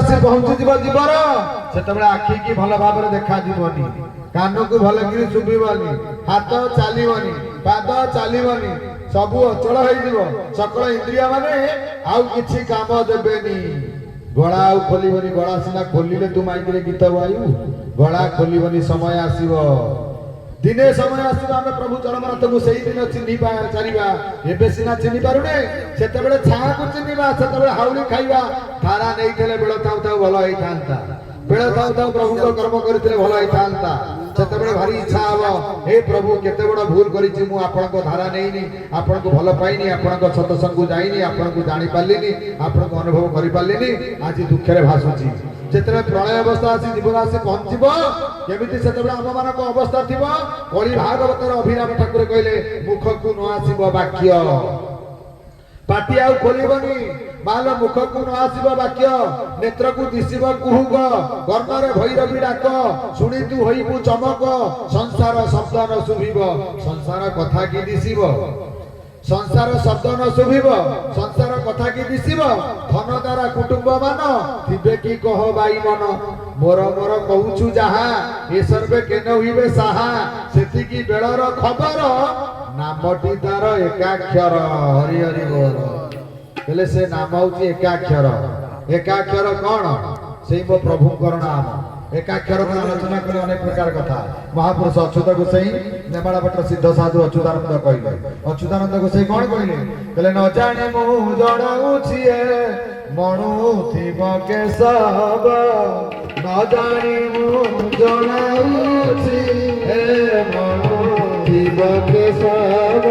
आसी पहुंची जीवर से आखि की भल भाव देखा जीवनी कान को भल कि शुभनी हाथ चलनी पाद चलनी सबू अचल हो सकल इंद्रिया माने आउ किछि काम देबेनी गला आउ खोलिबनी गला सिना खोलिले तू माइक रे गीत गाइबू गला खोलिबनी समय आसीबो दिने समय आसीबो आमे प्रभु चरमनाथ को सेही दिन चिन्हि पारिबा एबे सिना चिन्हि पारुने सेते बेले छा को चिन्हिबा सेते बेले हाउली खाइबा धारा नै देले बेले ताउ ताउ भलो होई थांता बेले ताउ ताउ प्रभु को कर्म करथिले भलो होई थांता सेते बेले भारी इच्छा हबो हे प्रभु केते बड़ भूल करिछि मु आपन को धारा नैनी आपन को भलो पाइनी आपन को सत्संग को जाईनी आपन को जानि पालिनी आपन को अनुभव करि पालिनी आज दुख रे भासुछि जेते प्रलय अवस्था आसी जीवन आसी पहुंचबो केमिति सेते बेले हम मान को अवस्था थिबो कलि भागवतर अभिराम ठाकुर कहले मुख को न आसीबो वाक्य पाटी आउ खोलिबनी बाल मुख को न आसीबो वाक्य नेत्र को दिसिबो कुहुग कर्म रे भैरवी डाक सुनी तू होइबू चमक संसार शब्द न सुभिबो संसार कथा की दिसिबो संसार शब्द न शुभिब संसार कथा की दिसिब धन द्वारा कुटुंब मान थिबे की कह बाई मन मोर मोर कहूछु जहा ए सर्वे केन हुइबे साहा सेति की बेलर खबर नामटी तार एकाक्षर हरि हरि बोल हेले से नाम होची एकाक्षर कोन सेई मो प्रभुकर नाम एकाक्षर को आलोचना करे अनेक प्रकार कथा महापुरुष अच्युत गोसाई नेमाड़ा भट्ट सिद्ध साधु अच्युतानंद कहले अच्युतानंद गोसाई कोन कहले कहले न जाने मु जणाउछि मनु थिब के सब न जाने मु जणाउछि मनु थिब के सब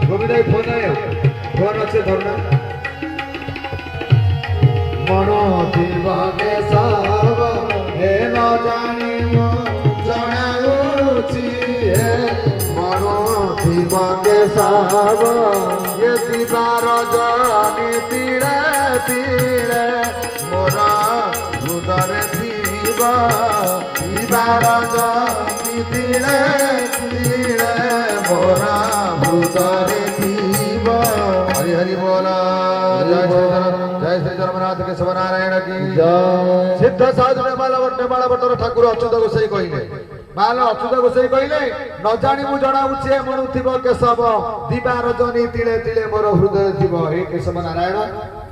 गोविंद फोन अच्छे धरना मनो थिब के सब हे न जानी जणाउछि मनो थिब के सब ये दीवार जानी तीरे तीरे मोरा हृदय थिब दीवार जानी तीरे तीरे मोरा हृदय थिब हरि हरि बोला जय श्री धर्मनाथ के शिवनारायण की जय सिद्ध साधु नेमाला भट्टर ठाकुर अच्युत गोसाई कहले बाल अच्युत गोसाई कहले न जानी मु जणाउछि मनु थिब केशव दिवा रजनी तिले तिले मोर हृदय थिब हे केशव नारायण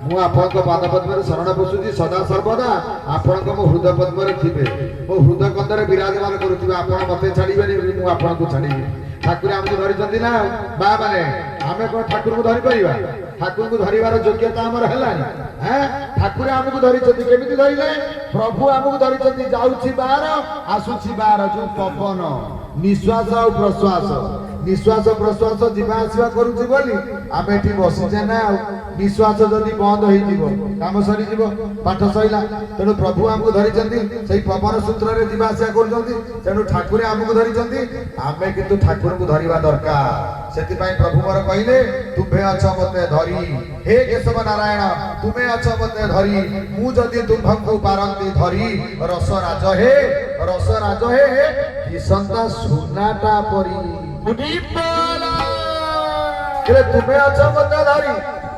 मु आपन को पाद पद्म रे शरण बसुछि सदा सर्वदा आपन को मो हृदय पद्म रे थिबे मो हृदय कंदरे विराजमान करूथिबे आपन मते छाड़ीबेनी मु आपन को छाड़ीबी ठाकुर हमको धरिचंदी ना बा माने आमे को ठाकुर को धरि परिबा ठाकुर को धरिबार योग्यता हमर हलानी हैं ठाकुर हमको धरिचंदी केमिति धरिले प्रभु हमको धरिचंदी जाउछि बार आसुछि बार जो पवन निश्वास और प्रश्वास निश्वास प्रश्वास जीवा आसीबा करूछि बोली आमे एठी बसिजे ना निश्वास जदी बंद होई जीवो काम सरी जीवो पाठ सइला तेनु प्रभु हमको धरिचंदी सेही पवन सूत्र रे जीवा आसीबा करूछंती तेनु ठाकुर हमको धरिचंदी आमे किंतु ठाकुर को धरिबा दरकार सेति पई प्रभु मोर कहिले तुभे अछ मते धरी हे केशव नारायण तुमे अछ मते धरी मु जदी तुमको पारंती धरी रस राज हे किसंता सुनाटा परी तुमे अछ मते धरी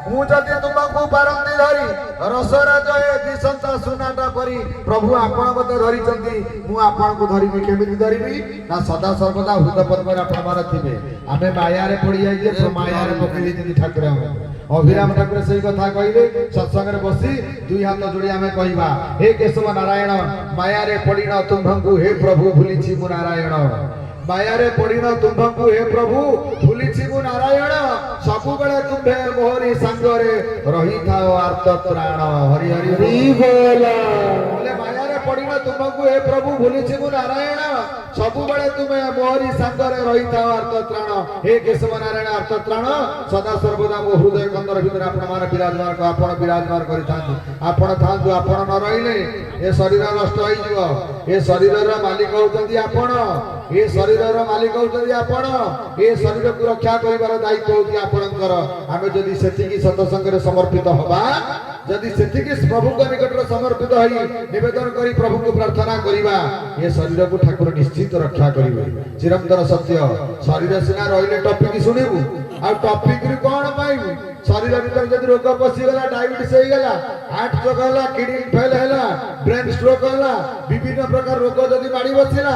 मु जदी तुमको पारंती धरी रस राज हे दिसंता सुनाटा परी प्रभु आपण मते धरिचंदी मु आपण को धरिबी केमिति धरिबी ना सदा सर्वदा हृदय पद्म रे आपण मार थिबे आमे माया रे पड़ी जाई जे माया रे पकड़ी जदी ठाकुर अभिराम ठाकुर सही कथा कहले सत्संग रे बसी दुई हाथ जोड़ी आमे कहबा हे केशव नारायण माया रे पड़ी न तुमको हे प्रभु भूलिछि मु नारायण माया रे पड़ी न तुमको हे प्रभु भूलिछि मु नारायण सबु बेले तुमे मोहरी संग रे रही थाओ आर्त त्राण हरि हरि बोला बोले माया रे पड़ी न तुमको हे प्रभु भूलिछि मु नारायण सबु बेले तुमे मोहरी संग रे रही थाओ आर्त त्राण हे केशव नारायण आर्त त्राण सदा सर्वदा मो हृदय कंदर भितर आपण मान विराजमान को आपण विराजमान करि थांतु आपण थांतु आपण न रहिले ए शरीर नष्ट होई जीवो ए शरीर रा मालिक होतंदी आपण ए शरीर रा मालिक होतंदी आपण ए शरीर को रक्षा करिवार दायित्व होती आपणकर आमे जदी सेति की सत्संग रे समर्पित होबा जदी सेति की प्रभु को निकट रे समर्पित होई निवेदन करी प्रभु को प्रार्थना करिवा ए शरीर को ठाकुर निश्चित रक्षा करिवे चिरंतन सत्य शरीर सिना रहिले टॉपिक सुनिबू ଆଉ ଟପିକ ରୁ କଣ ପାଇବୁ ଶରୀର ଭିତରେ ଯଦି ରୋଗ ପଶିଗଲା ଡାଇବେଟିସ୍ ହେଇଗଲା ହାର୍ଟ ଚୋକ ହେଲା କିଡନୀ ଫେଲ ହେଲା ବ୍ରେନ ଷ୍ଟ୍ରୋକ ହେଲା ବିଭିନ୍ନ ପ୍ରକାର ରୋଗ ଯଦି ମାଡ଼ି ବସିଲା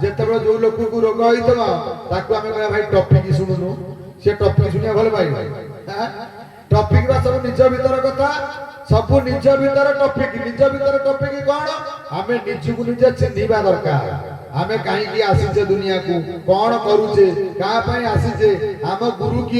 ଯେତେବେଳେ ଯୋଉ ଲୋକକୁ ରୋଗ ହେଇଥିବ ତାକୁ ଆମେ କହିବା ଭାଇ ଟପିକ ଶୁଣୁନୁ ସେ ଟପିକ ଶୁଣିବା ଭଲ ପାଇବ ଟପିକ ବା ସବୁ ନିଜ ଭିତର କଥା ସବୁ ନିଜ ଭିତର ଟପିକ ନିଜ ଭିତର ଟପିକ କଣ ଆମେ ନିଜକୁ ନିଜେ ଚିହ୍ନିବା ଦରକାର ଆମେ କାହିଁକି ଆସିଛେ ଦୁନିଆକୁ କଣ କରୁଛେ କାହା ପାଇଁ ଆସିଛେ ଆମ ଗୁରୁ କିଏ